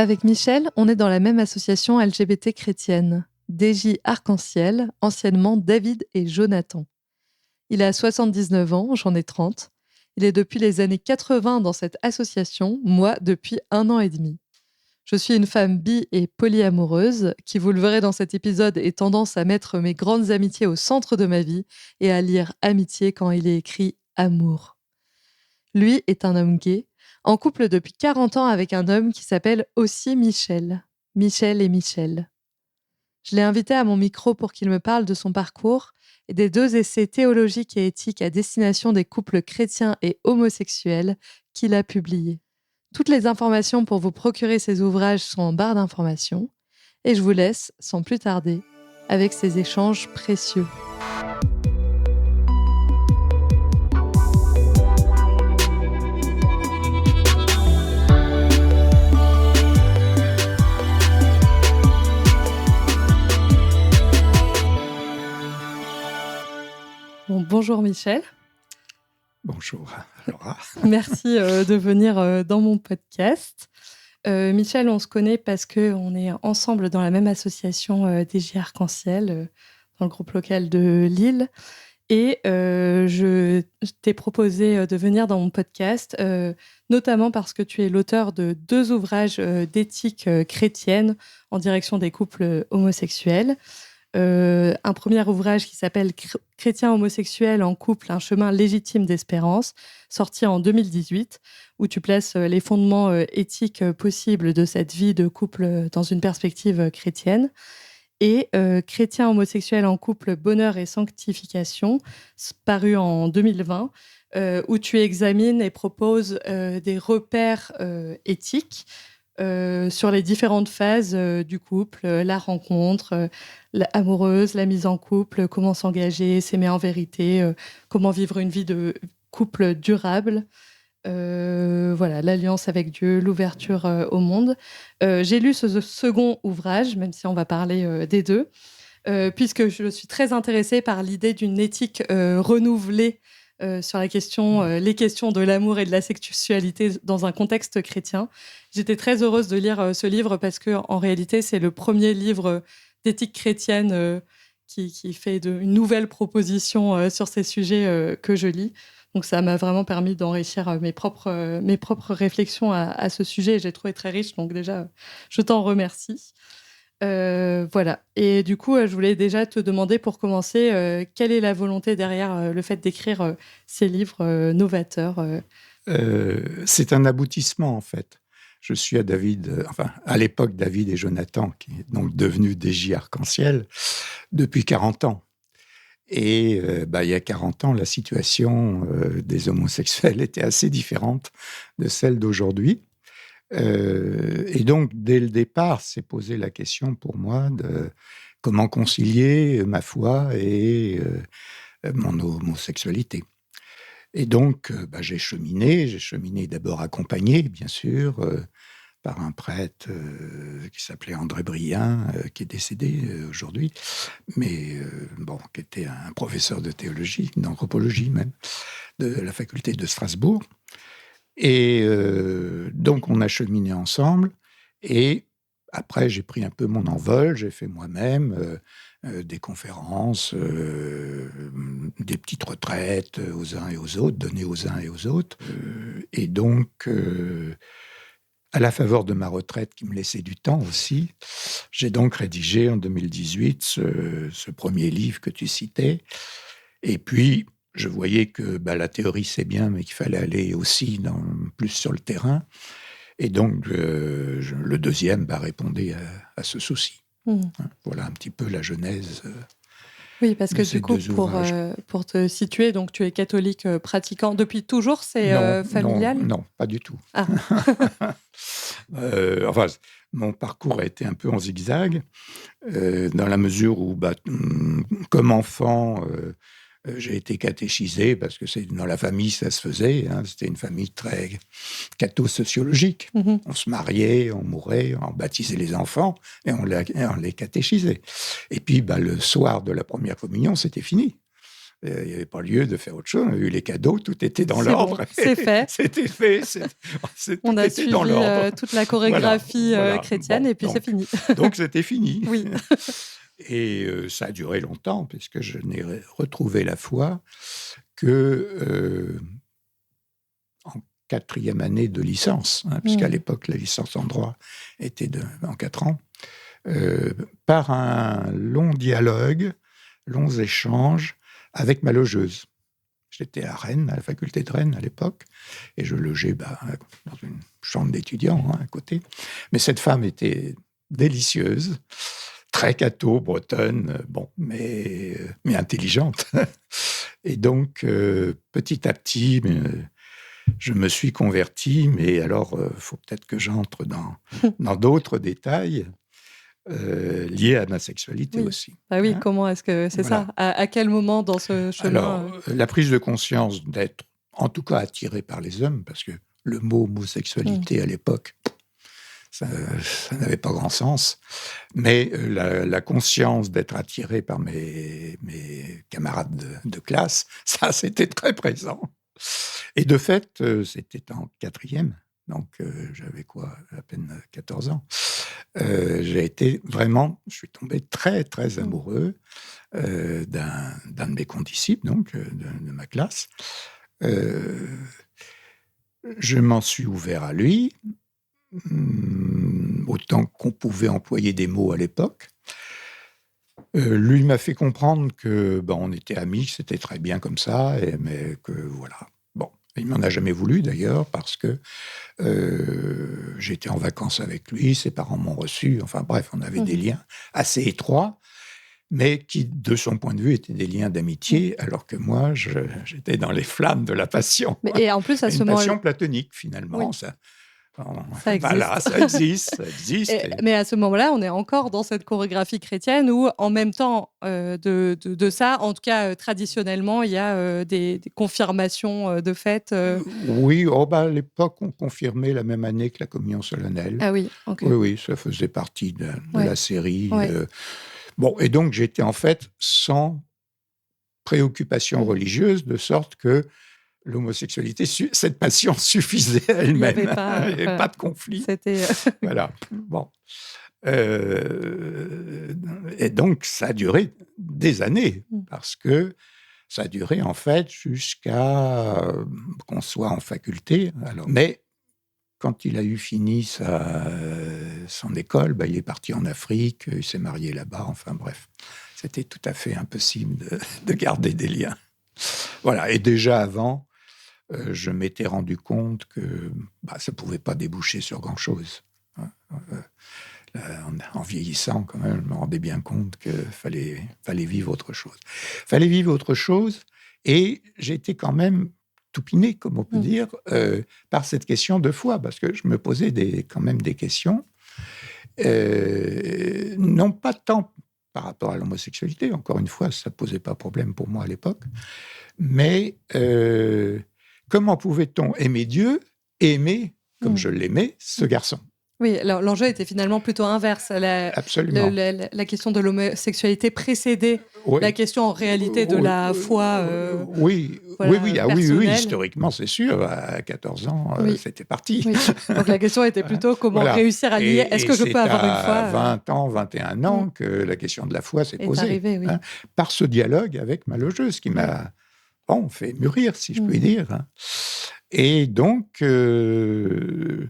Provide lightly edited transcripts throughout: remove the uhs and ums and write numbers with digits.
Avec Michel, on est dans la même association LGBT chrétienne, DJ Arc-en-Ciel, anciennement David et Jonathan. Il a 79 ans, j'en ai 30. Il est depuis les années 80 dans cette association, moi depuis 1 an et demi. Je suis une femme bi et polyamoureuse qui, vous le verrez dans cet épisode, ait tendance à mettre mes grandes amitiés au centre de ma vie et à lire amitié quand il est écrit amour. Lui est un homme gay, en couple depuis 40 ans avec un homme qui s'appelle aussi Michel. Michel et Michel. Je l'ai invité à mon micro pour qu'il me parle de son parcours et des 2 essais théologiques et éthiques à destination des couples chrétiens et homosexuels qu'il a publiés. Toutes les informations pour vous procurer ces ouvrages sont en barre d'informations et je vous laisse, sans plus tarder, avec ces échanges précieux. Bonjour Michel. Bonjour Laura. Merci de venir dans mon podcast. Michel, on se connaît parce qu'on est ensemble dans la même association DJ Arc-en-Ciel, dans le groupe local de Lille. Et je t'ai proposé de venir dans mon podcast, notamment parce que tu es l'auteur de 2 ouvrages d'éthique chrétienne en direction des couples homosexuels. Un premier ouvrage qui s'appelle Chrétiens homosexuels en couple, un chemin légitime d'espérance, sorti en 2018, où tu places les fondements éthiques possibles de cette vie de couple dans une perspective chrétienne. Et Chrétiens homosexuels en couple, bonheur et sanctification, paru en 2020, où tu examines et proposes des repères éthiques sur les différentes phases du couple, la rencontre, amoureuse, la mise en couple, comment s'engager, s'aimer en vérité, comment vivre une vie de couple durable, l'alliance avec Dieu, l'ouverture au monde. J'ai lu ce second ouvrage, même si on va parler des 2, puisque je suis très intéressée par l'idée d'une éthique renouvelée sur les questions de l'amour et de la sexualité dans un contexte chrétien. J'étais très heureuse de lire ce livre parce qu'en réalité, c'est le premier livre d'éthique chrétienne qui fait une nouvelle proposition sur ces sujets que je lis. Donc ça m'a vraiment permis d'enrichir mes propres réflexions à ce sujet et j'ai trouvé très riche. Donc déjà, je t'en remercie. Voilà. Et du coup, je voulais déjà te demander pour commencer, quelle est la volonté derrière le fait d'écrire ces livres novateurs C'est un aboutissement, en fait. Je suis à l'époque David et Jonathan, qui est donc devenu DJ Arc-en-Ciel, depuis 40 ans. Et il y a 40 ans, la situation des homosexuels était assez différente de celle d'aujourd'hui. Et donc, dès le départ, s'est posé la question pour moi de comment concilier ma foi et mon homosexualité. Et donc, j'ai cheminé d'abord accompagné, bien sûr, par un prêtre qui s'appelait André Brien, qui est décédé aujourd'hui, mais qui était un professeur de théologie, d'anthropologie même, de la faculté de Strasbourg. Et donc, on a cheminé ensemble. Et après, j'ai pris un peu mon envol. J'ai fait moi-même des conférences, des petites retraites aux uns et aux autres, données aux uns et aux autres. Et donc, à la faveur de ma retraite qui me laissait du temps aussi, j'ai donc rédigé en 2018 ce premier livre que tu citais. Et puis, je voyais que la théorie, c'est bien, mais qu'il fallait aller aussi plus sur le terrain. Et donc, le deuxième répondait à ce souci. Voilà un petit peu la genèse. Oui, parce que du coup, pour te situer, donc tu es catholique pratiquant depuis toujours, c'est familial ? Non, pas du tout. Ah. Mon parcours a été un peu en zigzag, dans la mesure où, comme enfant, j'ai été catéchisé, parce que dans la famille, ça se faisait. C'était une famille très catho-sociologique. Mm-hmm. On se mariait, on mourait, on baptisait les enfants, et on les catéchisait. Et puis, le soir de la première communion, c'était fini. Il n'y avait pas lieu de faire autre chose. On a eu les cadeaux, tout était dans C'est l'ordre. bon, c'est fait. C'était fait. On Tout a était suivi dans l'ordre. toute la chorégraphie Voilà. chrétienne Bon, et puis c'est fini. donc, c'était fini. Oui. Et ça a duré longtemps, puisque je n'ai retrouvé la foi que en 4e année de licence, puisqu'à l'époque, la licence en droit était en 4 ans, par un long dialogue, longs échanges avec ma logeuse. J'étais à Rennes, à la faculté de Rennes à l'époque, et je logeais dans une chambre d'étudiants à côté. Mais cette femme était délicieuse, très catho, bretonne, mais intelligente. Et donc, petit à petit, je me suis converti, mais alors, il faut peut-être que j'entre dans d'autres détails liés à ma sexualité aussi. Ah oui, comment est-ce que c'est Voilà. ça? À quel moment dans ce chemin? Alors, la prise de conscience d'être, en tout cas, attiré par les hommes, parce que le mot homosexualité à l'époque, ça n'avait pas grand sens, mais la conscience d'être attiré par mes camarades de classe, ça, c'était très présent. Et de fait, c'était en 4e, donc j'avais à peine 14 ans. Je suis tombé très, très amoureux d'un de mes condisciples, donc de ma classe. Je m'en suis ouvert à lui, autant qu'on pouvait employer des mots à l'époque. Lui m'a fait comprendre que on était amis, c'était très bien comme ça, mais que voilà. Bon, il m'en a jamais voulu d'ailleurs parce que j'étais en vacances avec lui, ses parents m'ont reçu. Enfin bref, on avait des liens assez étroits, mais qui, de son point de vue, étaient des liens d'amitié, alors que moi, j'étais dans les flammes de la passion. Et en plus, à ce moment-là, une passion platonique finalement. Oui. Ça existe. Voilà, ça existe. Mais à ce moment-là, on est encore dans cette chorégraphie chrétienne où, en même temps de ça, en tout cas traditionnellement, il y a des confirmations de fait. Oui, à l'époque, on confirmait la même année que la communion solennelle. Ah oui, ok. Oui, ça faisait partie de la série. Ouais. Et donc j'étais en fait sans préoccupation religieuse, de sorte que l'homosexualité, cette passion suffisait à elle-même. Il n'y avait pas de conflit. C'était voilà. Et donc, ça a duré des années, parce que ça a duré, en fait, jusqu'à qu'on soit en faculté. Mais quand il a eu fini son école, il est parti en Afrique, il s'est marié là-bas, enfin bref. C'était tout à fait impossible de garder des liens. Voilà, et déjà avant, je m'étais rendu compte que ça ne pouvait pas déboucher sur grand-chose. En vieillissant, quand même, je me rendais bien compte qu'il fallait vivre autre chose. Il fallait vivre autre chose, et j'étais quand même toupiné, comme on peut dire, par cette question de foi, parce que je me posais quand même des questions, non pas tant par rapport à l'homosexualité, encore une fois, ça ne posait pas problème pour moi à l'époque, mais comment pouvait-on aimer Dieu et aimer, comme je l'aimais, ce garçon? Oui, l'enjeu était finalement plutôt inverse. Absolument. La question de l'homosexualité précédait la question en réalité de la foi. Oui, historiquement, c'est sûr. À 14 ans, c'était parti. Oui. Donc la question était plutôt comment réussir à lier. Est-ce que je peux avoir une foi? C'est à 20 ans, 21 ans que la question de la foi s'est posée. Arrivée, oui. Par ce dialogue avec ma logeuse qui m'a fait mûrir, si je puis dire. Et donc, je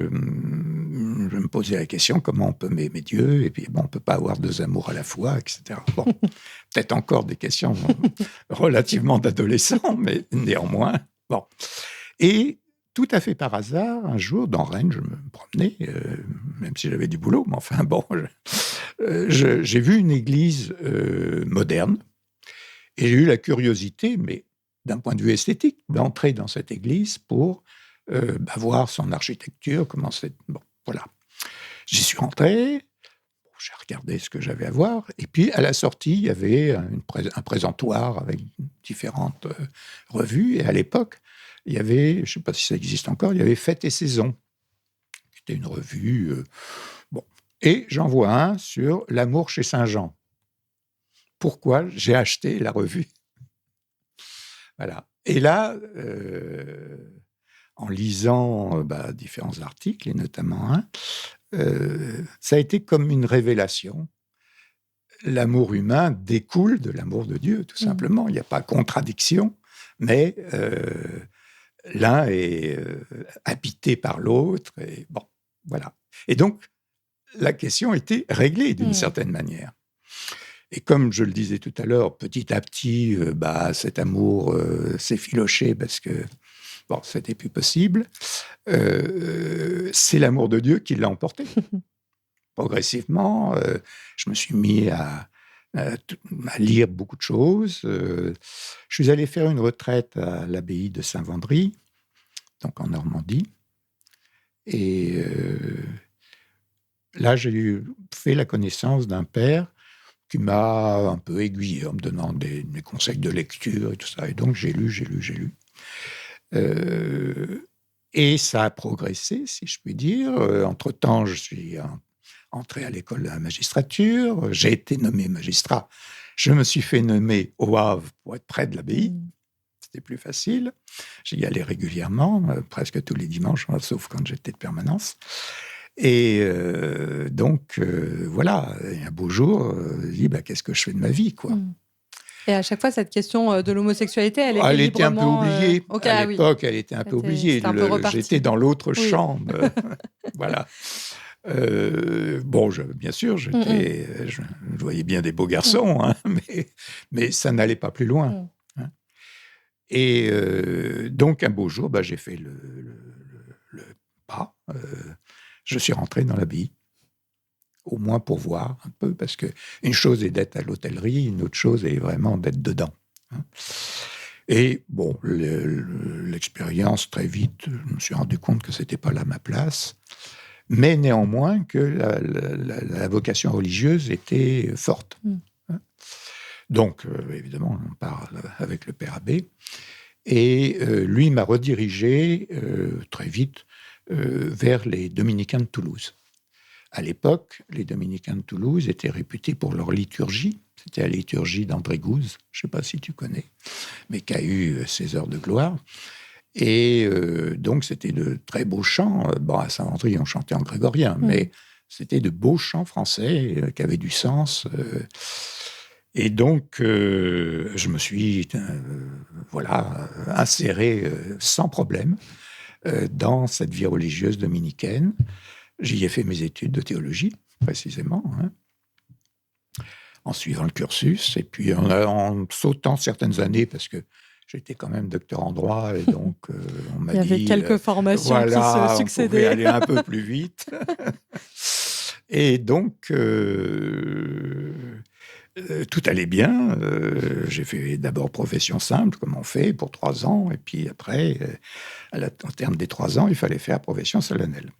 me posais la question, comment on peut aimer Dieu? Et puis, on ne peut pas avoir deux amours à la fois, etc. Peut-être encore des questions relativement d'adolescents, mais néanmoins. Et tout à fait par hasard, un jour, dans Rennes, je me promenais, même si j'avais du boulot, mais enfin j'ai vu une église moderne, et j'ai eu la curiosité, mais d'un point de vue esthétique, d'entrer dans cette église pour voir son architecture, comment c'est. Voilà. J'y suis rentré, j'ai regardé ce que j'avais à voir, et puis à la sortie, il y avait un présentoir avec différentes revues, et à l'époque, il y avait, je ne sais pas si ça existe encore, il y avait Fête et Saison, qui était une revue. Et j'en vois un sur l'amour chez Saint-Jean. Pourquoi j'ai acheté la revue? Voilà. Et là, en lisant différents articles, et notamment un, ça a été comme une révélation. L'amour humain découle de l'amour de Dieu, tout simplement. Il n'y a pas contradiction, mais l'un est habité par l'autre. Et bon, voilà. Et donc, la question était réglée d'une certaine manière. Et comme je le disais tout à l'heure, petit à petit, cet amour s'effilochait parce que bon, c'était plus possible. C'est l'amour de Dieu qui l'a emporté. Progressivement, je me suis mis à lire beaucoup de choses. Je suis allé faire une retraite à l'abbaye de Saint-Vendry, donc en Normandie. Et là, j'ai fait la connaissance d'un père qui m'a un peu aiguillé en me donnant des conseils de lecture et tout ça. Et donc, j'ai lu. Et ça a progressé, si je puis dire. Entre-temps, je suis entré à l'école de la magistrature. J'ai été nommé magistrat. Je me suis fait nommer au Havre pour être près de l'abbaye. C'était plus facile. J'y allais régulièrement, presque tous les dimanches, sauf quand j'étais de permanence. Et donc, voilà, et un beau jour, je dis, qu'est-ce que je fais de ma vie, quoi. Et à chaque fois, cette question de l'homosexualité, elle était était un peu librement... oubliée. Okay, à l'époque, elle était un peu oubliée. C'était un peu reparti. J'étais dans l'autre chambre. Voilà. Bien sûr, je voyais bien des beaux garçons, hein, mais ça n'allait pas plus loin. Hein. Et donc, un beau jour, j'ai fait le pas. Je suis rentré dans l'abbaye, au moins pour voir un peu, parce qu'une chose est d'être à l'hôtellerie, une autre chose est vraiment d'être dedans. Hein. Et bon, l'expérience, très vite, je me suis rendu compte que ce n'était pas là ma place, mais néanmoins que la vocation religieuse était forte. Hein. Donc, évidemment, on parle avec le père abbé, et lui m'a redirigé très vite vers les dominicains de Toulouse. À l'époque, les dominicains de Toulouse étaient réputés pour leur liturgie. C'était la liturgie d'André Gouze, je ne sais pas si tu connais, mais qui a eu ses heures de gloire. Et donc, c'était de très beaux chants. À Saint-Vendry, on chantait en grégorien, mais c'était de beaux chants français qui avaient du sens. Et donc, je me suis inséré sans problème dans cette vie religieuse dominicaine. J'y ai fait mes études de théologie, précisément, hein, en suivant le cursus, et puis en sautant certaines années, parce que j'étais quand même docteur en droit, et donc on m'a dit... Il y avait quelques formations qui se succédaient. On pouvait aller un peu plus vite. Et donc, tout allait bien. J'ai fait d'abord profession simple, comme on fait, pour 3 ans, et puis après, au terme des 3 ans, il fallait faire profession solennelle.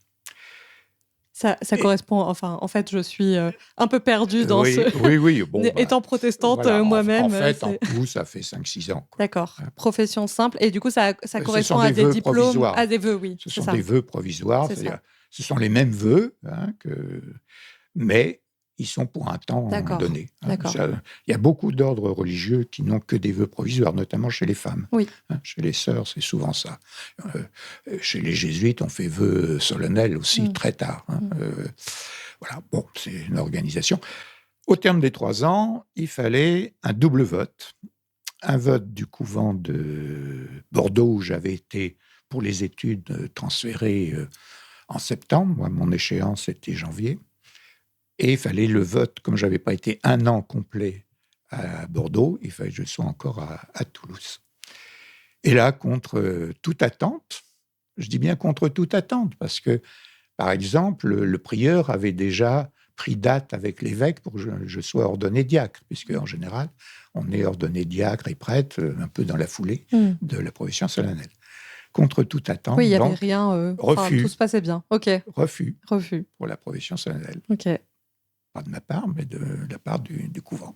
Ça correspond, enfin, en fait, je suis un peu perdue dans ce... Oui. Bon, étant protestante moi-même. En fait, en tout, ça fait 5-6 ans. Quoi. D'accord. Profession simple. Et du coup, ça correspond à des diplômes, provisoires. À des vœux, oui. Ce sont des vœux provisoires. C'est-à-dire, ce sont les mêmes vœux, hein, mais ils sont pour un temps donné. Hein. Il y a beaucoup d'ordres religieux qui n'ont que des vœux provisoires, notamment chez les femmes. Oui. Hein, chez les sœurs, c'est souvent ça. Chez les jésuites, on fait vœux solennels aussi très tard. Hein. Voilà, bon, c'est une organisation. Au terme des 3 ans, il fallait un double vote. Un vote du couvent de Bordeaux, où j'avais été pour les études transféré en septembre. Moi, mon échéance était janvier. Et il fallait le vote, comme je n'avais pas été 1 an complet à Bordeaux, il fallait que je sois encore à Toulouse. Et là, contre toute attente, je dis bien contre toute attente, parce que, par exemple, le prieur avait déjà pris date avec l'évêque pour que je sois ordonné diacre, puisque en général, on est ordonné diacre et prêtre un peu dans la foulée de la profession solennelle. Contre toute attente, oui, il n'y avait rien. Refus. Tout se passait bien. Ok. Refus. Pour la profession solennelle. Ok. Pas de ma part, mais de la part du couvent.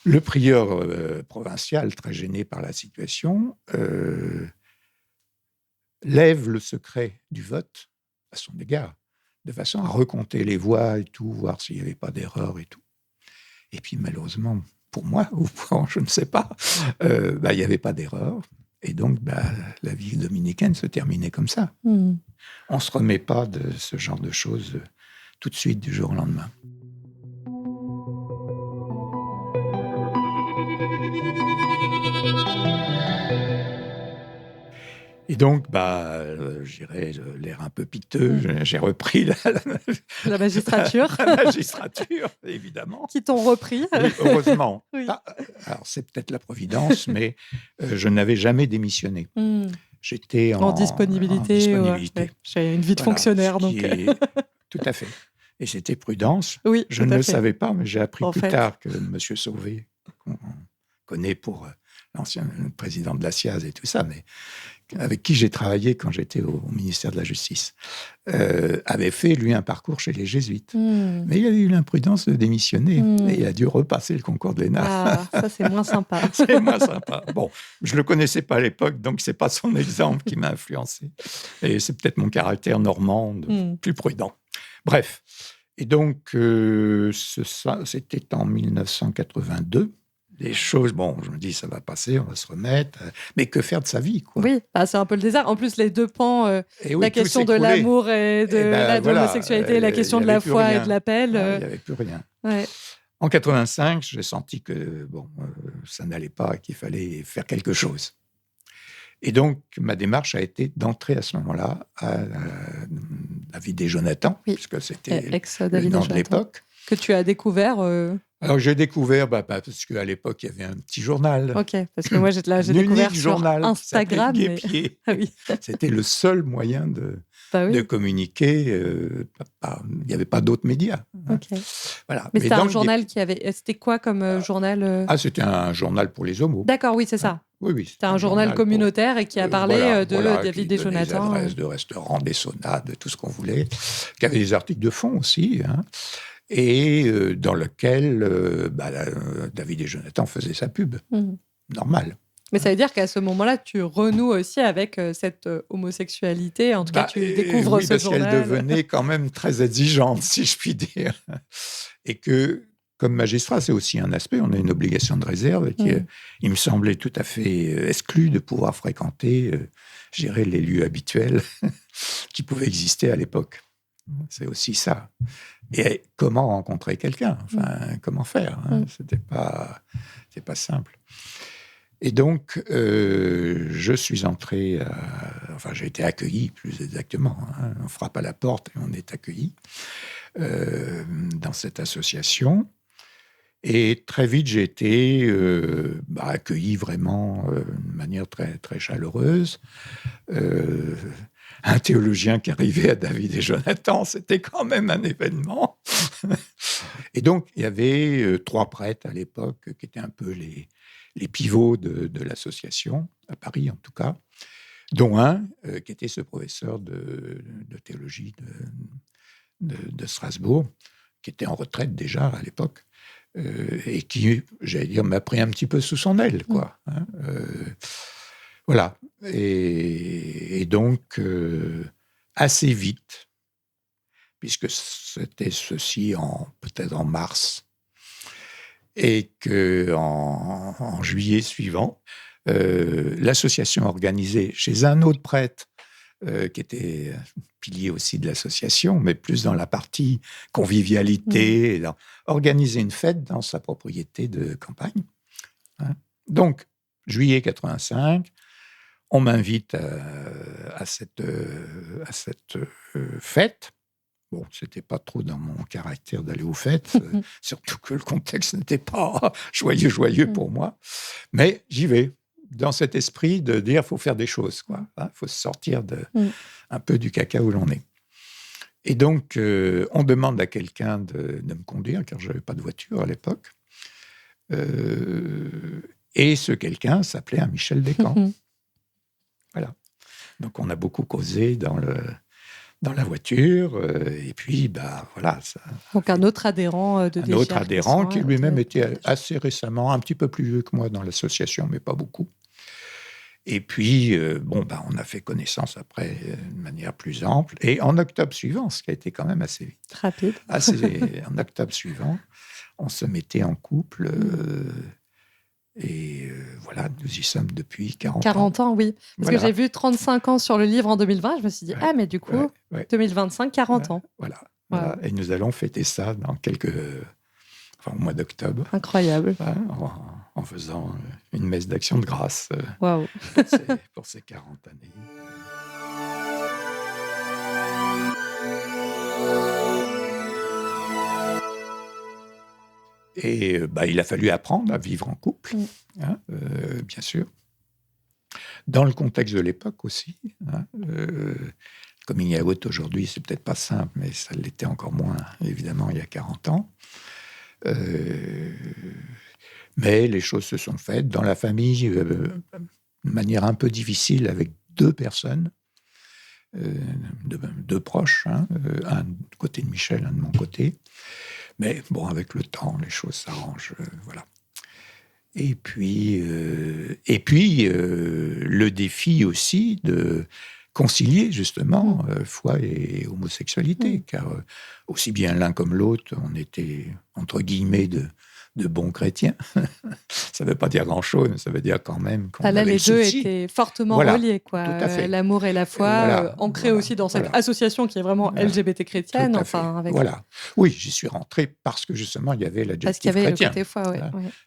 Le prieur provincial, très gêné par la situation, lève le secret du vote à son égard, de façon à recompter les voix et tout, voir s'il n'y avait pas d'erreur et tout. Et puis, malheureusement, pour moi, ou pour, je ne sais pas, il n'y avait pas d'erreur. Et donc, la vie dominicaine se terminait comme ça. On ne se remet pas de ce genre de choses tout de suite, du jour au lendemain. Et donc, j'irais l'air un peu piteux, j'ai repris la magistrature. La magistrature, évidemment. Qui t'ont repris. Oui, heureusement. Oui. Alors, c'est peut-être la providence, mais je n'avais jamais démissionné. J'étais en disponibilité. Ouais. J'ai une vie de fonctionnaire. Donc. Tout à fait. Et c'était prudence. Oui, je ne le savais pas, mais j'ai appris plus tard que M. Sauvé, qu'on connaît pour l'ancien président de la SIAZ et tout ça, mais avec qui j'ai travaillé quand j'étais au ministère de la Justice, avait fait, lui, un parcours chez les Jésuites. Mais il a eu l'imprudence de démissionner et il a dû repasser le concours de l'ENA. Ah, ça, c'est moins sympa. C'est moins sympa. Bon, je ne le connaissais pas à l'époque, donc ce n'est pas son exemple qui m'a influencé. Et c'est peut-être mon caractère normand, plus prudent. Bref. Et donc, c'était en 1982. Les choses, je me dis, ça va passer, on va se remettre. Mais que faire de sa vie, quoi? Oui, c'est un peu le désert. En plus, les deux pans, la question de l'amour et de l'homosexualité, la question de la foi et de l'appel. Il n'y avait plus rien. Ouais. En 85, j'ai senti que ça n'allait pas, qu'il fallait faire quelque chose. Et donc, ma démarche a été d'entrer à ce moment-là à David et Jonathan, puisque c'était le nom de l'époque. Que tu as découvert Alors, j'ai découvert, parce qu'à l'époque, il y avait un petit journal. Ok, parce que moi, j'ai découvert sur journal Instagram. Guépier. Ah oui. C'était le seul moyen de communiquer. Il n'y avait pas d'autres médias. Okay. Voilà. Mais c'était un journal qui avait... C'était quoi comme journal c'était un journal pour les homos. D'accord, oui, c'est ça. Oui. C'était un journal communautaire et qui a parlé de David et Jonathan. Des adresses de restaurants, des saunas, de tout ce qu'on voulait. Qui avait des articles de fond aussi. Et dans lequel David et Jonathan faisaient sa pub. Normal. Mais ça veut dire qu'à ce moment-là, tu renoues aussi avec cette homosexualité. En tout cas, tu découvres ce journal. Parce qu'elle devenait quand même très exigeante, si je puis dire. Et que, comme magistrat, c'est aussi un aspect, on a une obligation de réserve qui, il me semblait tout à fait exclu de pouvoir fréquenter, je dirais, les lieux habituels qui pouvaient exister à l'époque. C'est aussi ça. Et comment rencontrer quelqu'un? Comment faire? C'est pas simple. Et donc, je suis entré, j'ai été accueilli, plus exactement. On frappe à la porte et on est accueilli dans cette association. Et très vite, j'ai été accueilli vraiment de manière très, très chaleureuse. Un théologien qui arrivait à David et Jonathan, c'était quand même un événement. Et donc, il y avait 3 prêtres à l'époque qui étaient un peu les pivots de l'association, à Paris en tout cas, dont un qui était ce professeur de théologie de Strasbourg, qui était en retraite déjà à l'époque, et qui, j'allais dire, m'a pris un petit peu sous son aile, quoi. Voilà. Et donc, assez vite, puisque c'était ceci peut-être en mars, et qu'en juillet suivant, l'association organisait chez un autre prêtre, qui était pilier aussi de l'association, mais plus dans la partie convivialité, organiser une fête dans sa propriété de campagne. Donc, juillet 85, on m'invite à cette fête. Bon, c'était pas trop dans mon caractère d'aller aux fêtes, surtout que le contexte n'était pas joyeux pour moi. Mais j'y vais, dans cet esprit de dire faut faire des choses, quoi. Faut se sortir un peu du caca où l'on est. Et donc, on demande à quelqu'un de me conduire, car je n'avais pas de voiture à l'époque. Et ce quelqu'un s'appelait un Michel Descamps. Voilà. Donc, on a beaucoup causé dans la voiture, et puis, voilà. Ça, donc, un autre adhérent de DGR. Un autre adhérent qui lui-même était assez récemment, un petit peu plus vieux que moi dans l'association, mais pas beaucoup. Et puis, on a fait connaissance après de manière plus ample. Et en octobre suivant, ce qui a été quand même assez vite. Rapide. En octobre suivant, on se mettait en couple. Et voilà, nous y sommes depuis 40 ans. 40 ans, oui. Parce que j'ai vu 35 ans sur le livre en 2020. Je me suis dit, mais du coup, 2025, 40 ans. Voilà. Et nous allons fêter ça dans au mois d'octobre. Incroyable. En faisant une messe d'action de grâce pour ces 40 années. Et il a fallu apprendre à vivre en couple, bien sûr. Dans le contexte de l'époque aussi. Coming out aujourd'hui, c'est peut-être pas simple, mais ça l'était encore moins, évidemment, il y a 40 ans. Mais les choses se sont faites dans la famille de manière un peu difficile avec 2 personnes, 2 proches, un du côté de Michel, un de mon côté. Mais bon, avec le temps, les choses s'arrangent, voilà. Et puis, le défi aussi de concilier justement foi et homosexualité, car aussi bien l'un comme l'autre, on était entre guillemets de bons chrétiens. Ça ne veut pas dire grand-chose, mais ça veut dire quand même qu'on avait les deux étaient fortement reliés, quoi. Tout à fait. L'amour et la foi, ancrés aussi dans cette association qui est vraiment LGBT chrétienne. Voilà. Oui, j'y suis rentré parce que justement, il y avait l'adjectif parce qu'il y avait chrétien. Le côté foi,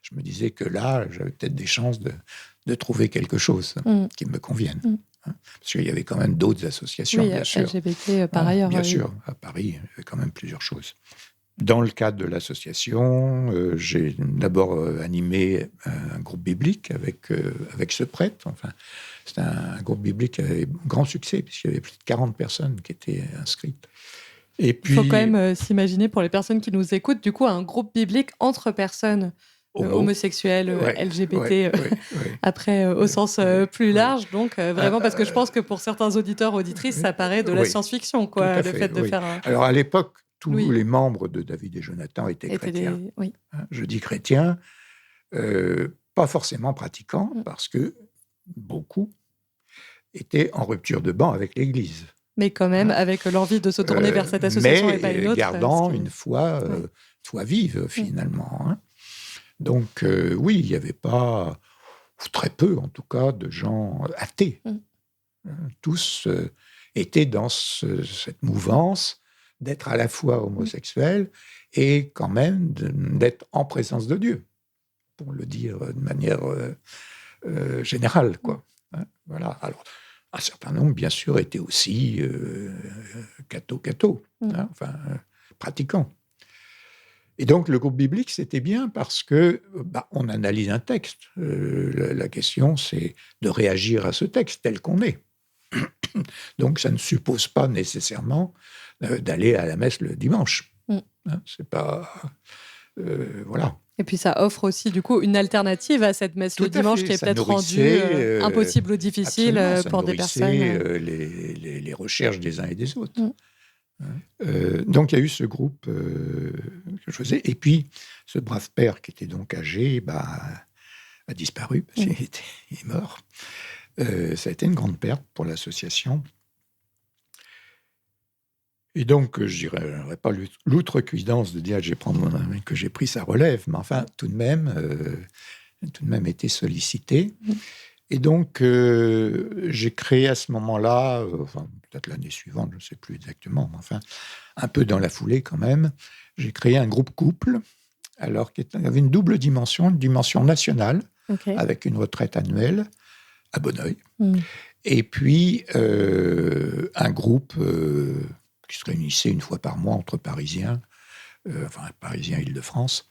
Je me disais que là, j'avais peut-être des chances de trouver quelque chose qui me convienne. Parce qu'il y avait quand même d'autres associations, bien sûr. LGBT par ailleurs. Bien sûr, à Paris, il y avait quand même plusieurs choses. Dans le cadre de l'association, j'ai d'abord animé un groupe biblique avec ce prêtre. Enfin, c'était un groupe biblique qui avait grand succès, puisqu'il y avait plus de 40 personnes qui étaient inscrites. Et puis, il faut quand même s'imaginer, pour les personnes qui nous écoutent, du coup, un groupe biblique entre personnes homosexuelles, LGBT, après au sens plus large. Donc, vraiment, parce que je pense que pour certains auditeurs, auditrices, ça paraît de la science-fiction, quoi, le fait de faire un... Alors, à l'époque, tous les membres de David et Jonathan étaient chrétiens. Je dis chrétiens, pas forcément pratiquants, parce que beaucoup étaient en rupture de banc avec l'Église. Mais quand même, avec l'envie de se tourner vers cette association et pas une autre. Gardant une foi vive, finalement. Donc, oui, il n'y avait pas, ou très peu en tout cas, de gens athées. Tous étaient dans cette mouvance d'être à la fois homosexuel et quand même d'être en présence de Dieu, pour le dire de manière générale, quoi. Voilà. Alors, un certain nombre, bien sûr, étaient aussi pratiquants. Et donc, le groupe biblique, c'était bien parce que on analyse un texte. La question, c'est de réagir à ce texte tel qu'on est. Donc, ça ne suppose pas nécessairement d'aller à la messe le dimanche. C'est pas... voilà. Et puis, ça offre aussi, du coup, une alternative à cette messe le dimanche qui est peut-être rendue impossible ou difficile pour des personnes. Les recherches des uns et des autres. Donc, il y a eu ce groupe que je faisais. Et puis, ce brave père qui était donc âgé a disparu parce qu'il est mort. Ça a été une grande perte pour l'association. Et donc, je dirais pas l'outrecuidance de dire que j'ai pris sa relève, mais enfin, tout de même été sollicité. Et donc, j'ai créé à ce moment-là, peut-être l'année suivante, je ne sais plus exactement, mais enfin, un peu dans la foulée quand même, j'ai créé un groupe couple, alors qui avait une double dimension, une dimension nationale, avec une retraite annuelle à Bonneuil, et puis un groupe qui se réunissait une fois par mois entre Parisiens, Parisiens Île-de-France.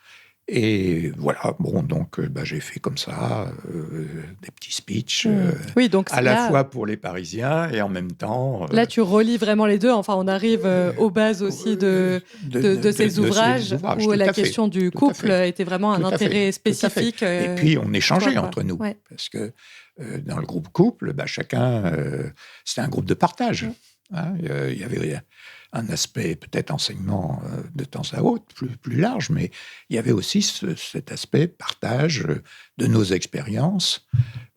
Et voilà, donc j'ai fait comme ça des petits speeches, donc à la fois pour les Parisiens et en même temps... Là, tu relis vraiment les deux. Enfin, on arrive aux bases aussi de ces ouvrages où la question du couple était vraiment un intérêt spécifique. Et puis, on échangeait entre nous. Parce que dans le groupe couple, chacun... c'était un groupe de partage. Il y avait un aspect peut-être enseignement de temps à autre, plus large, mais il y avait aussi cet aspect partage de nos expériences.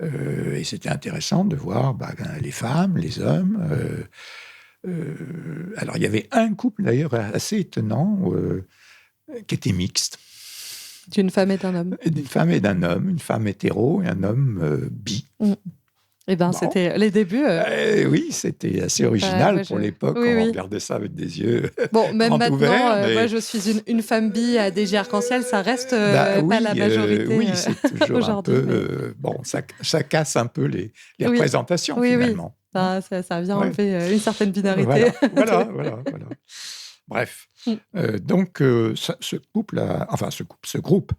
Et c'était intéressant de voir les femmes, les hommes. Alors, il y avait un couple, d'ailleurs, assez étonnant, qui était mixte. D'une femme et d'un homme. D'une femme et d'un homme, une femme hétéro et un homme bi. Eh bien, c'était les débuts. Oui, c'était assez original pour l'époque. On regardait ça avec des yeux même maintenant, ouverts. Moi, je suis une femme bi à DG Arc-en-Ciel, ça reste pas la majorité oui, c'est toujours un peu... ça casse un peu les représentations, finalement. Ça vient enlever une certaine binarité. Voilà. Bref, donc ce groupe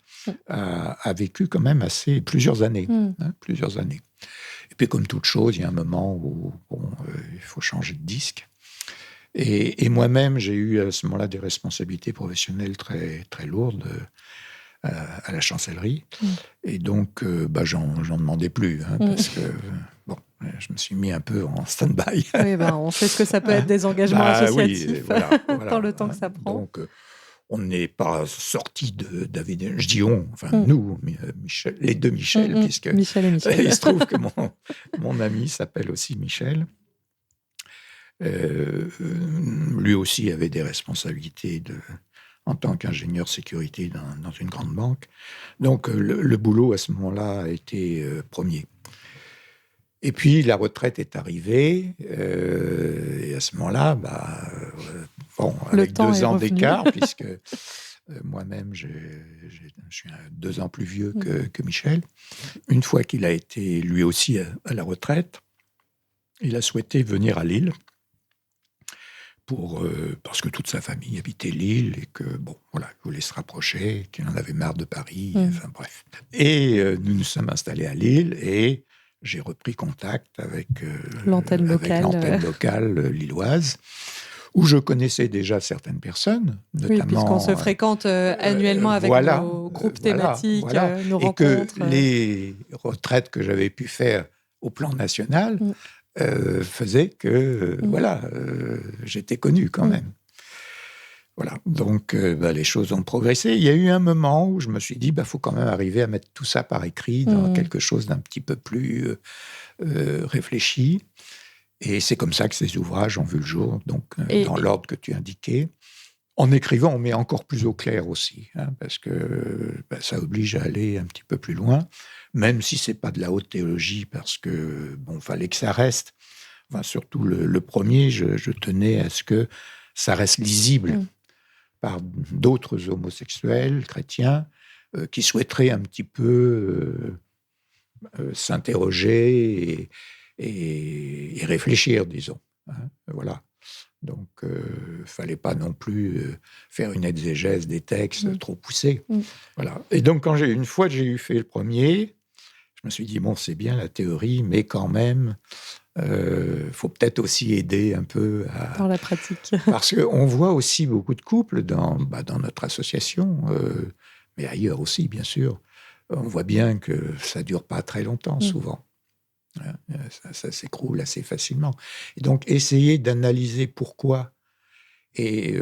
a vécu quand même plusieurs années. Plusieurs années. Et puis, comme toute chose, il y a un moment où il faut changer de disque. Et moi-même, j'ai eu à ce moment-là des responsabilités professionnelles très, très lourdes à la chancellerie. Et donc, j'en demandais plus, parce que, je me suis mis un peu en stand-by. Oui, on sait ce que ça peut être des engagements associatifs dans le temps que ça prend. Donc, on n'est pas sortis de David, je dis on, nous, Michel, les deux Michel, puisque Michel et Michel. Il se trouve que mon ami s'appelle aussi Michel. Lui aussi avait des responsabilités en tant qu'ingénieur sécurité dans une grande banque. Donc, le boulot à ce moment-là a été premier. Et puis, la retraite est arrivée, et à ce moment-là, avec 2 ans d'écart, puisque moi-même, je suis 2 ans plus vieux que Michel. Une fois qu'il a été, lui aussi, à la retraite, il a souhaité venir à Lille, parce que toute sa famille habitait Lille, et que, il voulait se rapprocher, qu'il en avait marre de Paris, enfin bref. Et nous nous sommes installés à Lille, et j'ai repris contact avec l'antenne locale lilloise, où je connaissais déjà certaines personnes, notamment... Oui, puisqu'on se fréquente annuellement avec nos groupes thématiques, nos rencontres. Et que les retraites que j'avais pu faire au plan national faisaient que, j'étais connu quand même. Voilà, donc les choses ont progressé. Il y a eu un moment où je me suis dit, faut quand même arriver à mettre tout ça par écrit dans quelque chose d'un petit peu plus réfléchi. Et c'est comme ça que ces ouvrages ont vu le jour, donc dans l'ordre que tu indiquais. En écrivant, on met encore plus au clair aussi, parce que ça oblige à aller un petit peu plus loin, même si c'est pas de la haute théologie, parce que fallait que ça reste. Surtout le premier, je tenais à ce que ça reste lisible par d'autres homosexuels chrétiens qui souhaiteraient un petit peu s'interroger et réfléchir, disons. Voilà. Donc, fallait pas non plus faire une exégèse des textes trop poussée. Voilà. Et donc, une fois que j'ai fait le premier, je me suis dit, c'est bien la théorie, mais quand même, faut peut-être aussi aider un peu dans la pratique. Parce qu'on voit aussi beaucoup de couples dans notre association, mais ailleurs aussi, bien sûr. On voit bien que ça ne dure pas très longtemps, souvent. Ça s'écroule assez facilement. Et donc, essayer d'analyser pourquoi et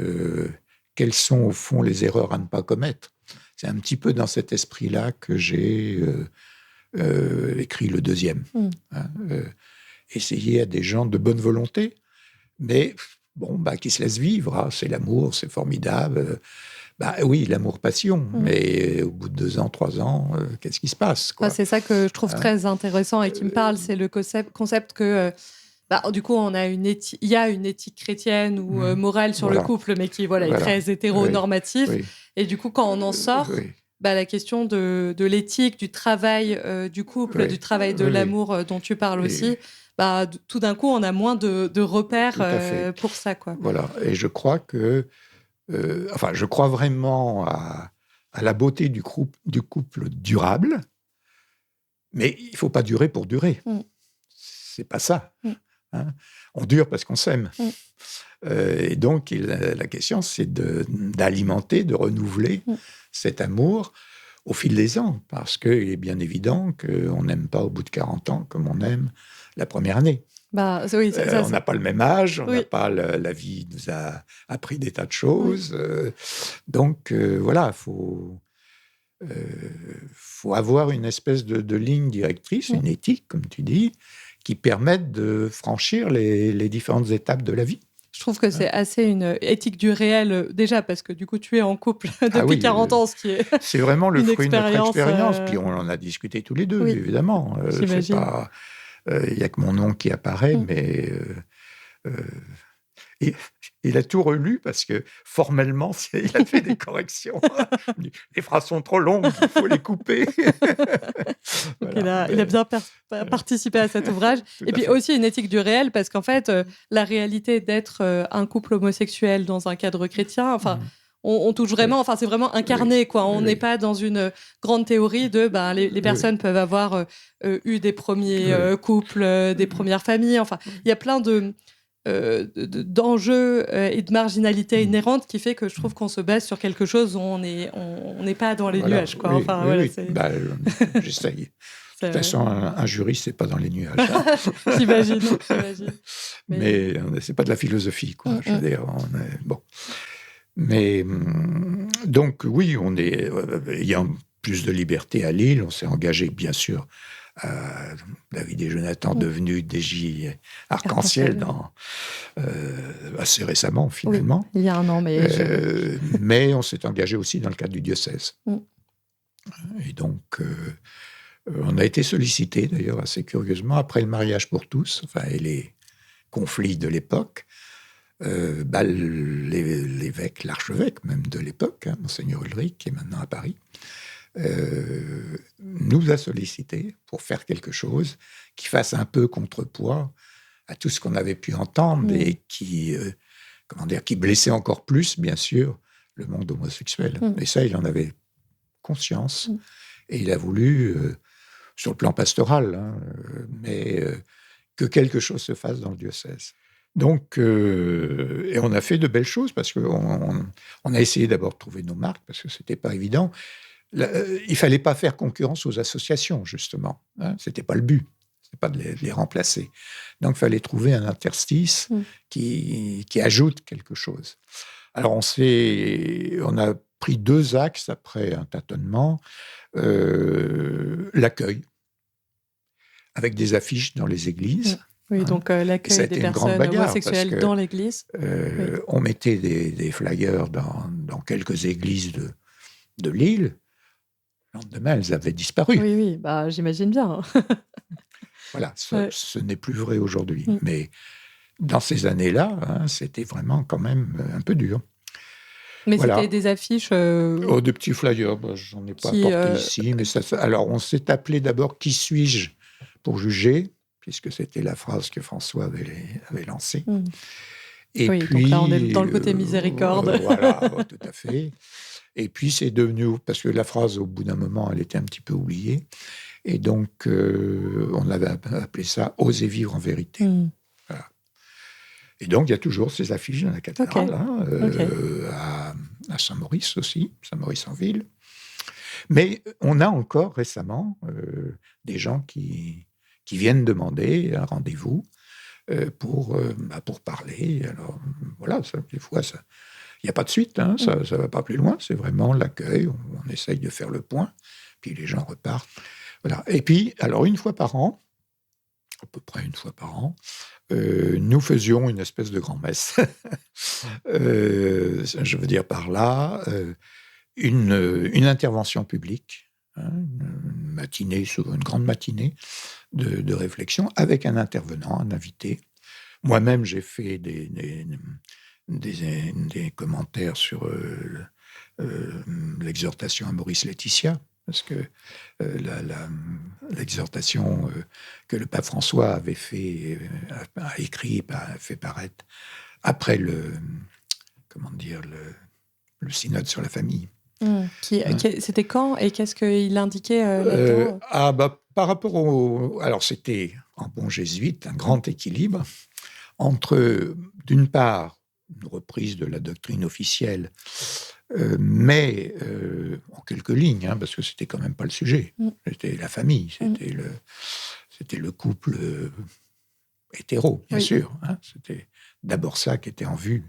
quelles sont, au fond, les erreurs à ne pas commettre. C'est un petit peu dans cet esprit-là que j'ai écrit le deuxième. Essayer à des gens de bonne volonté, mais qui se laissent vivre. C'est l'amour, c'est formidable. Oui, l'amour-passion, mais au bout de 2 ans, 3 ans, qu'est-ce qui se passe, quoi. C'est ça que je trouve très intéressant et qui me parle, c'est le concept que, du coup, il y a une éthique chrétienne ou morale sur le couple, mais qui est très hétéronormatif. Oui. Et du coup, quand on en sort, la question de l'éthique, du travail du couple, du travail de l'amour dont tu parles aussi, tout d'un coup, on a moins de repères pour ça, quoi. Voilà, et je crois que je crois vraiment à la beauté du couple durable, mais il ne faut pas durer pour durer. C'est pas ça. On dure parce qu'on s'aime. Et donc, la question, c'est d'alimenter, de renouveler cet amour au fil des ans, parce qu'il est bien évident qu'on n'aime pas au bout de 40 ans comme on aime la première année. On n'a pas le même âge, on n'a pas la vie nous a appris des tas de choses. Donc, voilà, faut avoir une espèce de ligne directrice, une éthique, comme tu dis, qui permette de franchir les différentes étapes de la vie. Je trouve que c'est assez une éthique du réel, déjà, parce que du coup, tu es en couple depuis 40 ans, ce qui est c'est vraiment le fruit de notre expérience. Puis on en a discuté tous les deux, oui, évidemment. j'imagine. Il n'y a que mon nom qui apparaît, mais il a tout relu parce que formellement, il a fait des corrections. Les phrases sont trop longues, il faut les couper. Voilà, il a bien participé à cet ouvrage. Et puis aussi une éthique du réel, parce qu'en fait, la réalité d'être un couple homosexuel dans un cadre chrétien, enfin, on touche vraiment, enfin, c'est vraiment incarné, quoi. On n'est pas dans une grande théorie de les personnes peuvent avoir eu des premiers couples, des premières familles. Enfin, il y a plein d'enjeux et de marginalité inhérente qui fait que je trouve qu'on se base sur quelque chose où on n'est pas dans les nuages, quoi. Enfin, voilà, j'essaye. De toute façon, un juriste, c'est pas dans les nuages. Hein. J'imagine. Mais c'est pas de la philosophie, quoi. Je veux dire, bon. Mais donc, oui, il y a plus de liberté à Lille. On s'est engagé, bien sûr, David et Jonathan devenus DJ Arc-en-Ciel assez récemment, finalement. Oui, il y a un an, mais on s'est engagé aussi dans le cadre du diocèse. Et donc, on a été sollicité, d'ailleurs, assez curieusement, après le mariage pour tous, et les conflits de l'époque. L'évêque, l'archevêque même de l'époque, Monseigneur Ulrich, qui est maintenant à Paris, nous a sollicité pour faire quelque chose qui fasse un peu contrepoids à tout ce qu'on avait pu entendre et qui blessait encore plus, bien sûr, le monde homosexuel. Et ça, il en avait conscience. Et il a voulu, sur le plan pastoral, mais que quelque chose se fasse dans le diocèse. Donc, et on a fait de belles choses parce qu'on a essayé d'abord de trouver nos marques parce que c'était pas évident. Il fallait pas faire concurrence aux associations, justement. C'était pas le but. C'était pas de les remplacer. Donc, il fallait trouver un interstice qui ajoute quelque chose. Alors, on a pris 2 axes après un tâtonnement. L'accueil, avec des affiches dans les églises. Oui, donc l'accueil des personnes homosexuelles dans l'église. On mettait des flyers dans quelques églises de Lille. Le lendemain, elles avaient disparu. Oui, j'imagine bien. Voilà, ce n'est plus vrai aujourd'hui. Mais dans ces années-là, c'était vraiment quand même un peu dur. Mais c'était des affiches... des petits flyers, j'en ai pas apporté ici. Mais alors, on s'est appelé d'abord « Qui suis-je » pour juger, puisque c'était la phrase que François avait lancée. Et puis, donc là, on est dans le côté miséricorde. Voilà, tout à fait. Et puis, c'est devenu... Parce que la phrase, au bout d'un moment, elle était un petit peu oubliée. Et donc, on avait appelé ça « Oser vivre en vérité ». Voilà. Et donc, il y a toujours ces affiches dans la cathédrale, à Saint-Maurice aussi, Saint-Maurice-en-Ville. Mais on a encore récemment des gens qui viennent demander un rendez-vous pour parler. Alors, voilà, des fois, il n'y a pas de suite, ça ne va pas plus loin, c'est vraiment l'accueil, on essaye de faire le point, puis les gens repartent. Voilà. Et puis, alors, une fois par an, à peu près une fois par an, nous faisions une espèce de grand-messe. Je veux dire par là, une intervention publique, une grande matinée de réflexion avec un intervenant, un invité. Moi-même, j'ai fait des commentaires sur l'exhortation à Maurice Laetitia, parce que l'exhortation que le pape François avait a écrit, a fait paraître après le synode sur la famille. C'était quand et qu'est-ce qu'il indiquait là-dedans par rapport alors c'était, en bon jésuite, un grand équilibre entre, d'une part, une reprise de la doctrine officielle, mais en quelques lignes, parce que c'était quand même pas le sujet. C'était la famille, c'était le couple hétéro, bien sûr. C'était d'abord ça qui était en vue.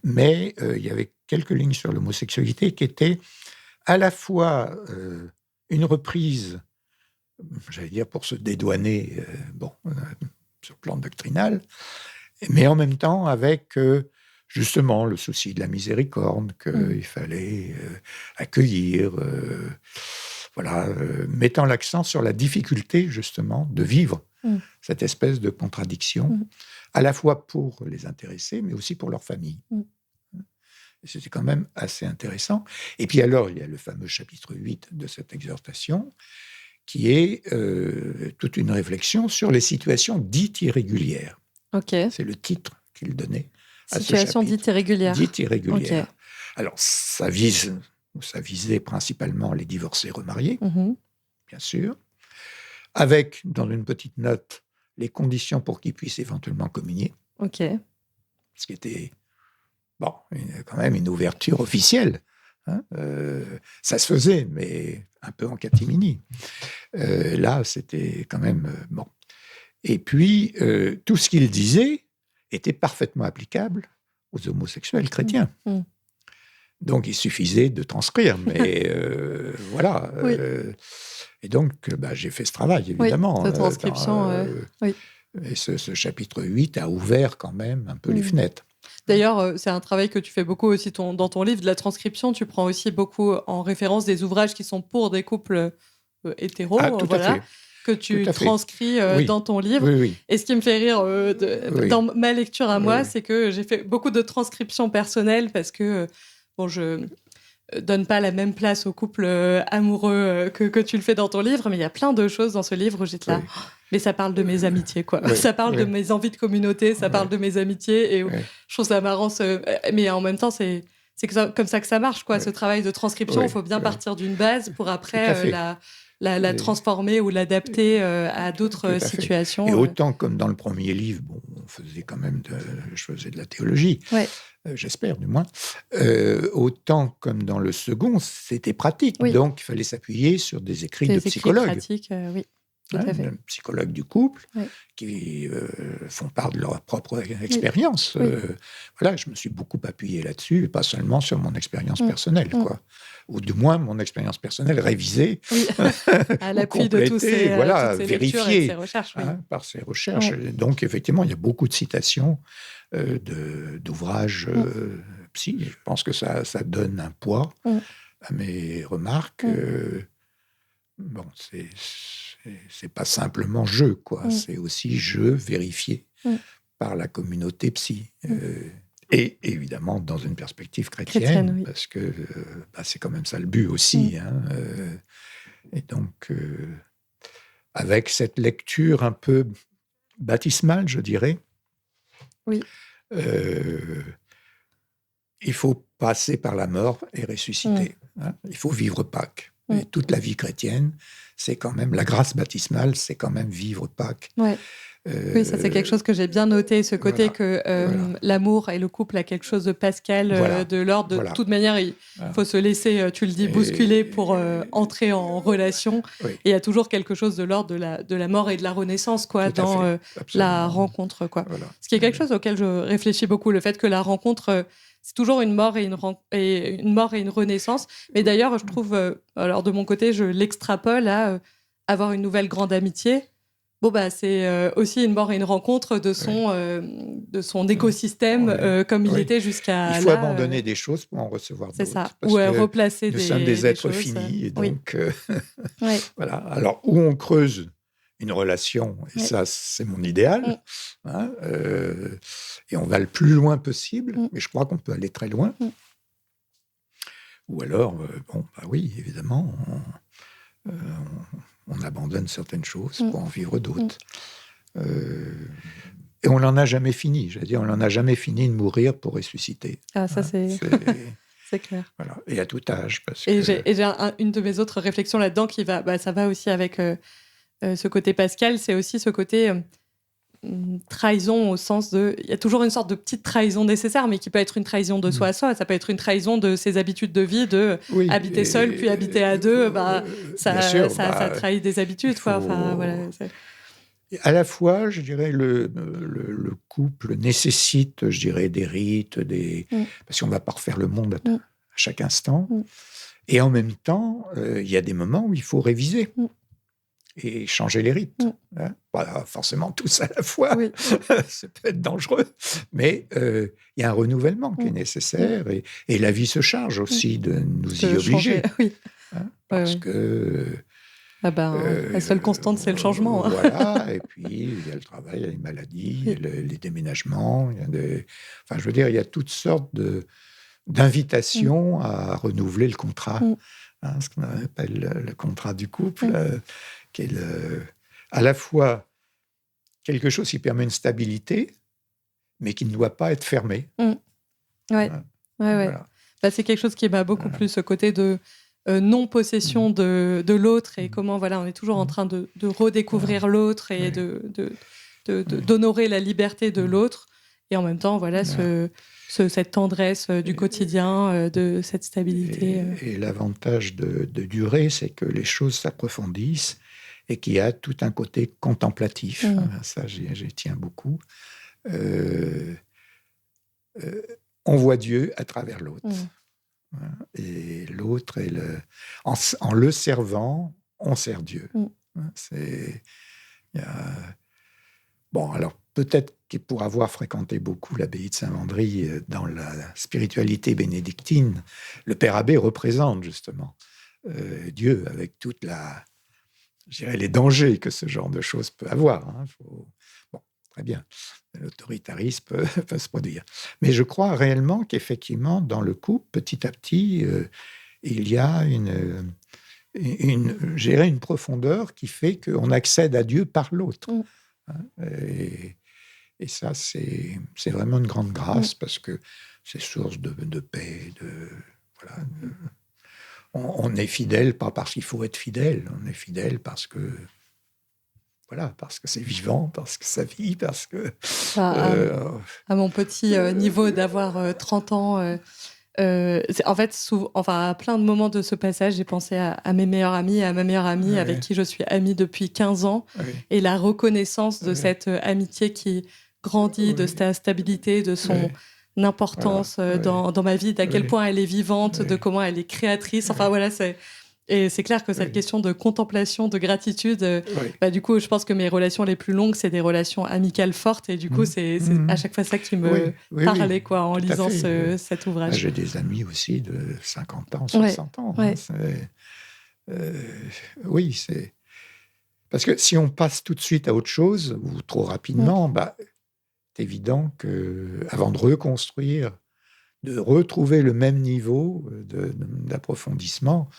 Mais il y avait quelques lignes sur l'homosexualité qui étaient à la fois une reprise, j'allais dire pour se dédouaner, sur le plan doctrinal, mais en même temps avec justement le souci de la miséricorde qu'il fallait accueillir, voilà, mettant l'accent sur la difficulté justement de vivre cette espèce de contradiction, à la fois pour les intéressés, mais aussi pour leur famille. C'était quand même assez intéressant. Et puis alors, il y a le fameux chapitre 8 de cette exhortation, qui est toute une réflexion sur les situations dites irrégulières. C'est le titre qu'il donnait à ce chapitre. Situations dites irrégulières. Dites irrégulières. Alors, ça visait principalement les divorcés remariés, bien sûr, avec, dans une petite note, les conditions pour qu'ils puissent éventuellement communier. Ce qui était, bon, quand même une ouverture officielle. Hein, ça se faisait, mais un peu en catimini. Là, c'était quand même bon. Et puis, tout ce qu'il disait était parfaitement applicable aux homosexuels chrétiens. Donc, il suffisait de transcrire, mais voilà. Et donc, j'ai fait ce travail, évidemment. De transcription, oui. Et ce chapitre 8 a ouvert quand même un peu les fenêtres. D'ailleurs, c'est un travail que tu fais beaucoup aussi dans ton livre de la transcription. Tu prends aussi beaucoup en référence des ouvrages qui sont pour des couples hétéros, que tu transcris dans ton livre. Et ce qui me fait rire dans ma lecture à moi, c'est que j'ai fait beaucoup de transcriptions personnelles parce que je donne pas la même place aux couples amoureux que tu le fais dans ton livre, mais il y a plein de choses dans ce livre où j'étais là... Mais ça parle de mes amitiés, quoi. Ça parle de mes envies de communauté, ça parle de mes amitiés. Et je trouve ça marrant. Mais en même temps, c'est comme ça que ça marche, quoi. Ce travail de transcription, il faut bien partir d'une base pour après la transformer ou l'adapter à d'autres situations. Et autant comme dans le premier livre, on faisait quand même je faisais de la théologie, j'espère du moins, autant comme dans le second, c'était pratique. Donc, il fallait s'appuyer sur des écrits de psychologues. Pratiques, oui. Psychologues du couple qui font part de leur propre expérience. Voilà, je me suis beaucoup appuyé là-dessus, pas seulement sur mon expérience personnelle, quoi. Ou du moins mon expérience personnelle révisée, à l'appui de toutes ces vérifiée ces recherches, par ces recherches. Donc effectivement, il y a beaucoup de citations d'ouvrages psy. Je pense que ça donne un poids à mes remarques. Bon, c'est pas simplement je, quoi. C'est aussi je vérifié par la communauté psy. Et évidemment, dans une perspective chrétienne, parce que c'est quand même ça le but aussi. Et donc, avec cette lecture un peu baptismale, je dirais, il faut passer par la mort et ressusciter. Il faut vivre Pâques. Et toute la vie chrétienne, c'est quand même, la grâce baptismale, c'est quand même vivre Pâques. Oui, ça c'est quelque chose que j'ai bien noté, ce côté que l'amour et le couple a quelque chose de pascal, de l'ordre. De toute manière, il faut se laisser, tu le dis, bousculer pour entrer en relation. Et il y a toujours quelque chose de l'ordre de la mort et de la renaissance, quoi, dans la rencontre, quoi. Ce qui est quelque chose auquel je réfléchis beaucoup, le fait que la rencontre... c'est toujours une mort et une renaissance. Mais d'ailleurs, je trouve, alors de mon côté, je l'extrapole à avoir une nouvelle grande amitié. C'est aussi une mort et une rencontre de son écosystème comme il était jusqu'à là. Il faut abandonner des choses pour en recevoir d'autres. C'est ça, ou replacer nous sommes des êtres choses, finis. Et donc, voilà. Alors, où on creuse une relation, et ça, c'est mon idéal, et on va le plus loin possible, mais je crois qu'on peut aller très loin. Ou alors, oui, évidemment, on abandonne certaines choses pour en vivre d'autres. Et on n'en a jamais fini. Je veux dire, on n'en a jamais fini de mourir pour ressusciter. Ah, ça, c'est clair. Voilà. Et à tout âge. J'ai une de mes autres réflexions là-dedans qui va... ça va aussi avec ce côté pascal. C'est aussi ce côté... trahison au sens de... Il y a toujours une sorte de petite trahison nécessaire, mais qui peut être une trahison de soi à soi. Ça peut être une trahison de ses habitudes de vie, habiter seul, puis habiter à deux. Ça trahit des habitudes. À la fois, je dirais, le couple nécessite, je dirais, des rites, parce qu'on ne va pas refaire le monde à chaque instant. Et en même temps, il y a des moments où il faut réviser. et changer les rites. Hein. Voilà, forcément tous à la fois, Oui. ça peut être dangereux, mais il y a un renouvellement qui est nécessaire et la vie se charge aussi de nous y changer, obliger. oui. Hein, parce que la seule constante, c'est le changement. voilà, et puis il y a le travail, il y a les maladies, il y a les déménagements, il y a enfin, je veux dire, il y a toutes sortes d'invitations à renouveler le contrat, hein, ce qu'on appelle le contrat du couple, qui est à la fois quelque chose qui permet une stabilité, mais qui ne doit pas être fermé. Voilà. C'est quelque chose qui m'a beaucoup plus ce côté de non-possession de l'autre et comment on est toujours en train de redécouvrir l'autre et d'honorer la liberté de l'autre et en même temps cette tendresse du quotidien, de cette stabilité. Et l'avantage de durer, c'est que les choses s'approfondissent et qu'il y a tout un côté contemplatif. Ça, j'y tiens beaucoup. On voit Dieu à travers l'autre. Et l'autre, en le servant, on sert Dieu. Bon, alors peut-être que pour avoir fréquenté beaucoup l'abbaye de Saint-Vendry dans la spiritualité bénédictine, le Père Abbé représente justement Dieu avec toute les dangers que ce genre de choses peut avoir. Hein. Bon, très bien, l'autoritarisme peut se produire. Mais je crois réellement qu'effectivement, dans le couple, petit à petit, il y a une profondeur qui fait qu'on accède à Dieu par l'autre. Et ça, c'est vraiment une grande grâce parce que c'est source de paix, on est fidèle, pas parce qu'il faut être fidèle, on est fidèle parce que c'est vivant, parce que ça vit, parce que... à mon petit niveau d'avoir 30 ans, en fait, à plein de moments de ce passage, j'ai pensé à mes meilleurs amis et à ma meilleure amie avec qui je suis amie depuis 15 ans et la reconnaissance de cette amitié qui grandit, de sa stabilité, de son importance dans ma vie, d'à quel point elle est vivante, de comment elle est créatrice. Enfin, et c'est clair que cette question de contemplation, de gratitude, du coup, je pense que mes relations les plus longues, c'est des relations amicales fortes. Et du coup, c'est à chaque fois ça qui me parlait en lisant cet ouvrage. J'ai des amis aussi de 50 ans, 60 ans. Hein, c'est... Parce que si on passe tout de suite à autre chose, ou trop rapidement, c'est évident qu'avant de reconstruire, de retrouver le même niveau d'approfondissement,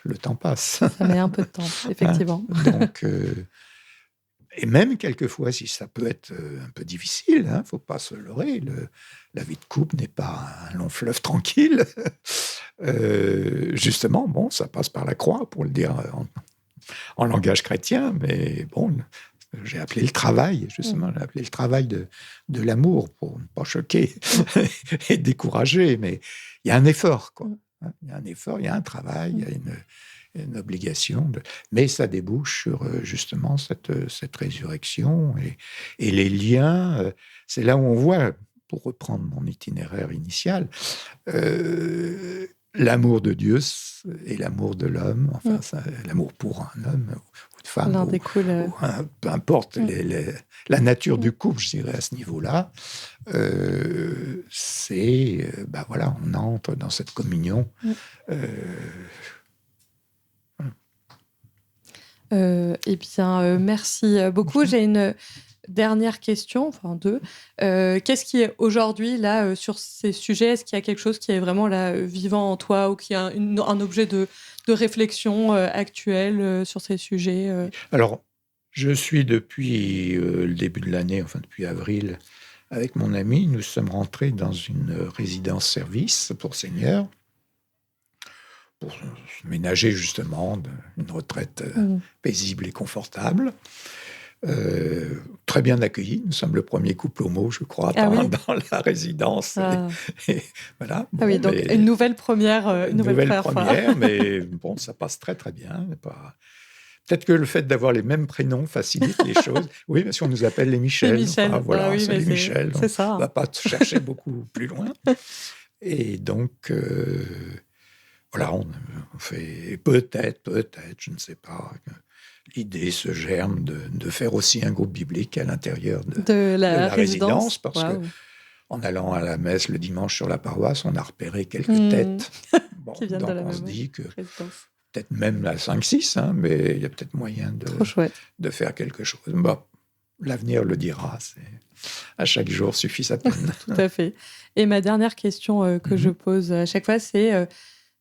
le temps passe. Ça met un peu de temps, effectivement. Donc, et même quelquefois, si ça peut être un peu difficile, il ne faut pas se leurrer, la vie de couple n'est pas un long fleuve tranquille. Justement, ça passe par la croix, pour le dire en langage chrétien, mais bon, j'ai appelé le travail, justement, j'ai appelé le travail de l'amour, pour ne pas choquer et décourager, mais il y a un effort, quoi. Il y a un effort, il y a un travail, il y a une obligation, mais ça débouche sur justement cette résurrection et les liens. C'est là où on voit, pour reprendre mon itinéraire initial, l'amour de Dieu et l'amour de l'homme, l'amour pour un homme ou une femme, peu importe la nature du couple, je dirais, à ce niveau-là, on entre dans cette communion. Merci beaucoup. J'ai une dernière question, enfin deux. Qu'est-ce qui est aujourd'hui, là, sur ces sujets? Est-ce qu'il y a quelque chose qui est vraiment là, vivant en toi ou qui est un objet de réflexion actuelle sur ces sujets Alors, je suis depuis le début de l'année, enfin depuis avril, avec mon ami, nous sommes rentrés dans une résidence-service pour seniors, pour se ménager justement une retraite paisible et confortable. Très bien accueillis. Nous sommes le premier couple homo, je crois, dans la résidence. Voilà. Bon, donc une nouvelle première, une nouvelle première, mais bon, ça passe très très bien. Peut-être que le fait d'avoir les mêmes prénoms facilite les choses. Oui, parce qu'on nous appelle les Michel. Les Michel. Voilà, c'est les Michel. C'est ça. On ne va pas chercher beaucoup plus loin. Et donc, voilà, on fait peut-être, je ne sais pas, l'idée se germe de faire aussi un groupe biblique à l'intérieur de la résidence, parce wow. que en allant à la messe le dimanche sur la paroisse, on a repéré quelques têtes. Bon, qui viennent donc de la on même se dit que résidence. Peut-être même à 5-6, hein, mais il y a peut-être moyen de faire quelque chose. Bon, l'avenir le dira. À chaque jour suffit sa peine. Tout à fait. Et ma dernière question que je pose à chaque fois, c'est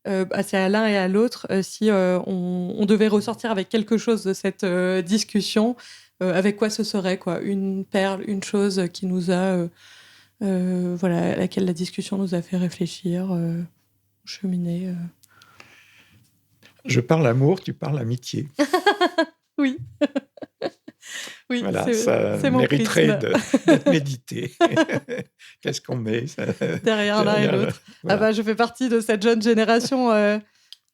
à l'un et à l'autre, si on devait ressortir avec quelque chose de cette discussion, avec quoi ce serait, quoi, une perle, une chose qui nous a, à laquelle la discussion nous a fait réfléchir, cheminer. Je parle amour, tu parles amitié. Oui. Oui, voilà, ça mériterait d'être médité. Qu'est-ce qu'on met derrière l'un et l'autre. Voilà. Je fais partie de cette jeune génération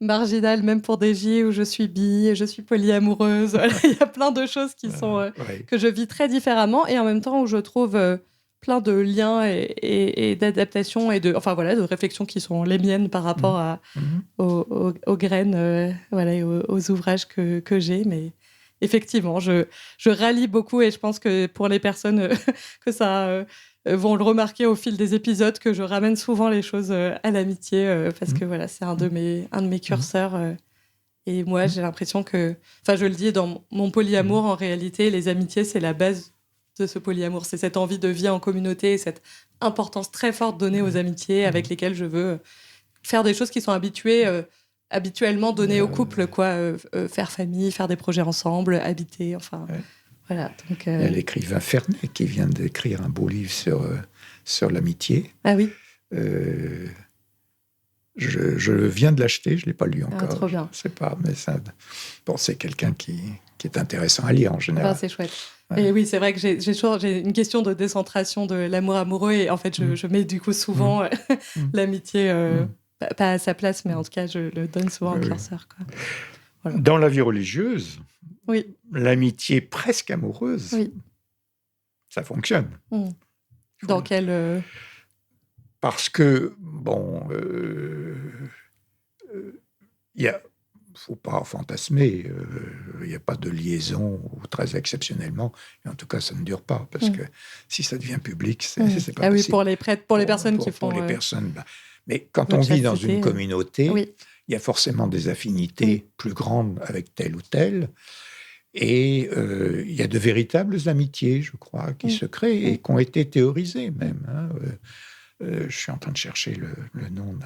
marginale, même pour DJ, où je suis bi, je suis polyamoureuse. Voilà, il y a plein de choses qui sont que je vis très différemment, et en même temps où je trouve plein de liens et d'adaptations et de réflexions qui sont les miennes par rapport aux graines, et aux ouvrages que j'ai, mais effectivement, je rallie beaucoup, et je pense que pour les personnes que ça vont le remarquer au fil des épisodes, que je ramène souvent les choses à l'amitié, parce que c'est un de mes curseurs. Et moi, j'ai l'impression que, je le dis, dans mon polyamour, en réalité, les amitiés, c'est la base de ce polyamour. C'est cette envie de vie en communauté, cette importance très forte donnée aux amitiés avec lesquelles je veux faire des choses qui sont habituellement données au couple, faire famille, faire des projets ensemble, habiter, voilà. Donc, il y a l'écrivain Fernet qui vient d'écrire un beau livre sur l'amitié. Ah oui. Je viens de l'acheter, je ne l'ai pas lu encore. Trop bien. Je ne sais pas, mais c'est quelqu'un qui est intéressant à lire en général. C'est chouette. Ouais. Et oui, c'est vrai que j'ai une question de décentration de l'amour amoureux, et en fait, je mets du coup souvent l'amitié, pas à sa place, mais en tout cas, je le donne souvent en curseur. Voilà. Dans la vie religieuse, l'amitié presque amoureuse, ça fonctionne. Dans quel... Parce que, il faut pas fantasmer, il n'y a pas de liaison, ou très exceptionnellement, et en tout cas, ça ne dure pas, parce que si ça devient public, c'est pas possible. Oui, pour les prêtres, pour les personnes qui font... Pour les personnes, mais quand on vit dans une communauté, il y a forcément des affinités plus grandes avec tel ou tel, et il y a de véritables amitiés, je crois, qui se créent, et qui ont été théorisées même. Hein. Je suis en train de chercher le nom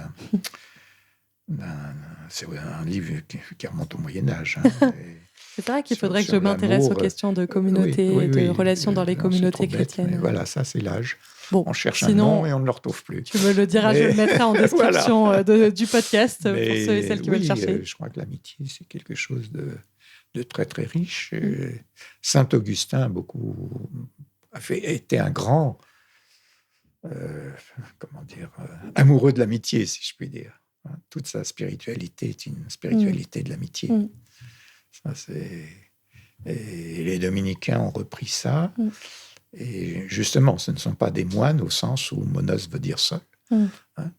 c'est un livre qui remonte au Moyen-Âge. Hein, c'est vrai qu'il faudrait que je m'intéresse aux questions de communauté et de relations dans les communautés chrétiennes. Voilà, ça c'est l'âge. On cherche un nom et on ne le retrouve plus. Tu me le diras, je le mettrai en description du podcast pour ceux et celles qui veulent chercher. Je crois que l'amitié, c'est quelque chose de très très riche. Saint Augustin était un grand amoureux de l'amitié, si je puis dire. Toute sa spiritualité est une spiritualité de l'amitié. Et les dominicains ont repris ça. Et justement, ce ne sont pas des moines au sens où monos veut dire seul.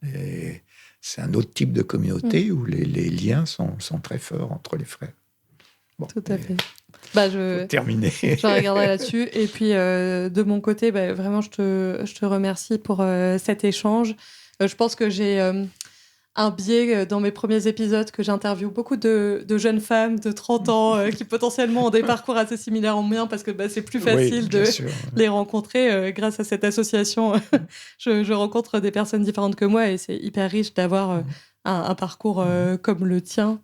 Et c'est un autre type de communauté où les liens sont très forts entre les frères. Tout à fait. Je terminer. Je regarderai là-dessus. Et puis, de mon côté, vraiment, je te remercie pour cet échange. Je pense que j'ai un biais dans mes premiers épisodes, que j'interviewe beaucoup de jeunes femmes de 30 ans qui potentiellement ont des parcours assez similaires au mien, parce que c'est plus facile de les rencontrer. Grâce à cette association, je rencontre des personnes différentes que moi, et c'est hyper riche d'avoir un parcours comme le tien,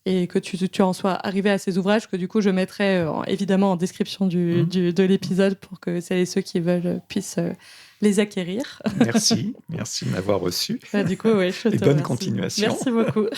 et que tu en sois arrivé à ces ouvrages, que du coup je mettrai évidemment en description de l'épisode, pour que celles et ceux qui veulent puissent les acquérir. Merci de m'avoir reçu. Du coup, je te remercie. Et bonne continuation. Merci beaucoup.